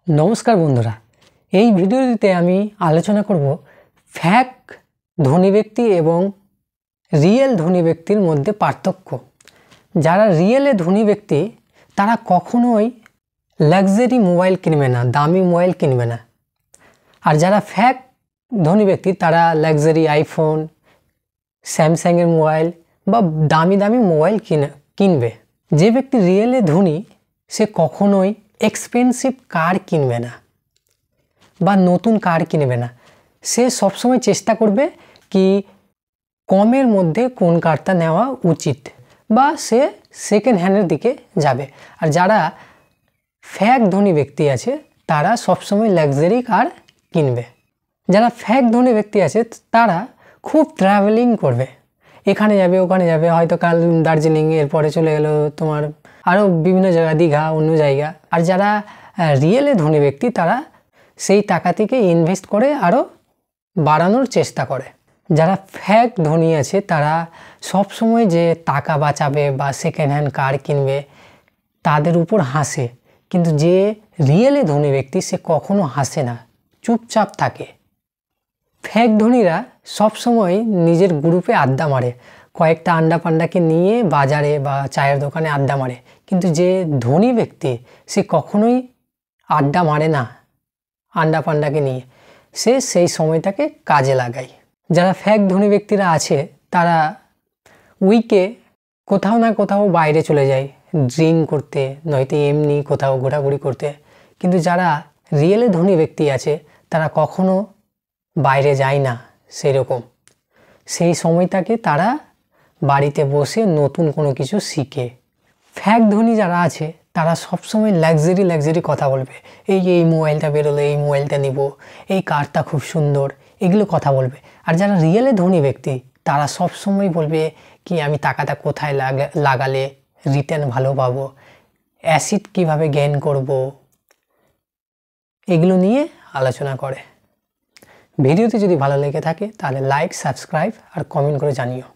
नमस्कार बंधुरा এই ভিডিওটিতে আমি আলোচনা করব ফ্যাক ধনী ব্যক্তি এবং রিয়েল ধনী ব্যক্তির মধ্যে পার্থক্য। যারা রিয়েলে ধনী ব্যক্তি তারা কখনোই লাক্সারি মোবাইল কিনবে না, দামি মোবাইল কিনবে না। আর যারা ফ্যাক ধনী ব্যক্তি তারা লাক্সারি আইফোন, স্যামসাং এর মোবাইল বা দামি দামি মোবাইল কিনবে। যে ব্যক্তি রিয়েলে ধনী সে কখনোই এক্সপেন্সিভ কার কিনবে না বা নতুন কার কিনবে না। সে সবসময় চেষ্টা করবে কি কমের মধ্যে কোন কারটা নেওয়া উচিত বা সে সেকেন্ড হ্যান্ডের দিকে যাবে। আর যারা ফ্যাক ধনী ব্যক্তি আছে তারা সবসময় লাক্সারি কার কিনবে। যারা ফ্যাক ধনী ব্যক্তি আছে তারা খুব ট্রাভেলিং করবে, এখানে যাবে ওখানে যাবে, হয়তো কাল দার্জিলিং, এরপরে চলে গেল তোমার আরও বিভিন্ন জায়গা, দীঘা, অন্য জায়গা। আর যারা রিয়েলে ধনী ব্যক্তি তারা সেই টাকা থেকে ইনভেস্ট করে আরও বাড়ানোর চেষ্টা করে। যারা ফ্যাক ধনী আছে তারা সব সময় যে টাকা বাঁচাবে বা সেকেন্ড হ্যান্ড কার কিনবে তাদের উপর হাসে, কিন্তু যে রিয়েলে ধনী ব্যক্তি সে কখনো হাসে না, চুপচাপ থাকে। ফ্যাক ধনীরা সবসময় নিজের গ্রুপে আড্ডা মারে, কয়েকটা আন্ডা পান্ডাকে নিয়ে বাজারে বা চায়ের দোকানে আড্ডা মারে, কিন্তু যে ধনী ব্যক্তি সে কখনোই আড্ডা মারে না আন্ডা পান্ডাকে নিয়ে, সে সেই সময়টাকে কাজে লাগায়। যারা ফ্যাক ধনী ব্যক্তিরা আছে তারা উইকে কোথাও না কোথাও বাইরে চলে যায় ড্রিঙ্ক করতে, নয়তো এমনি কোথাও ঘোরাঘুরি করতে। কিন্তু যারা রিয়েলে ধনী ব্যক্তি আছে তারা কখনো বাইরে যায় না সেরকম, সেই সময়টাকে তারা বাড়িতে বসে নতুন কোনো কিছু শিখে। ফ্যাক ধনী যারা আছে তারা সবসময় লাক্সারি কথা বলবে, এই মোবাইলটা বেরোলো, এই মোবাইলটা নিব, এই কারটা খুব সুন্দর, এগুলো কথা বলবে। আর যারা রিয়েলে ধনী ব্যক্তি তারা সবসময় বলবে কি আমি টাকাটা কোথায় লাগালে রিটার্ন ভালো পাবো, অ্যাসিড কিভাবে গেইন করব, এগুলো নিয়ে আলোচনা করে। ভিডিওটি যদি ভালো লেগে থাকে তাহলে লাইক, সাবস্ক্রাইব আর কমেন্ট করে জানিও।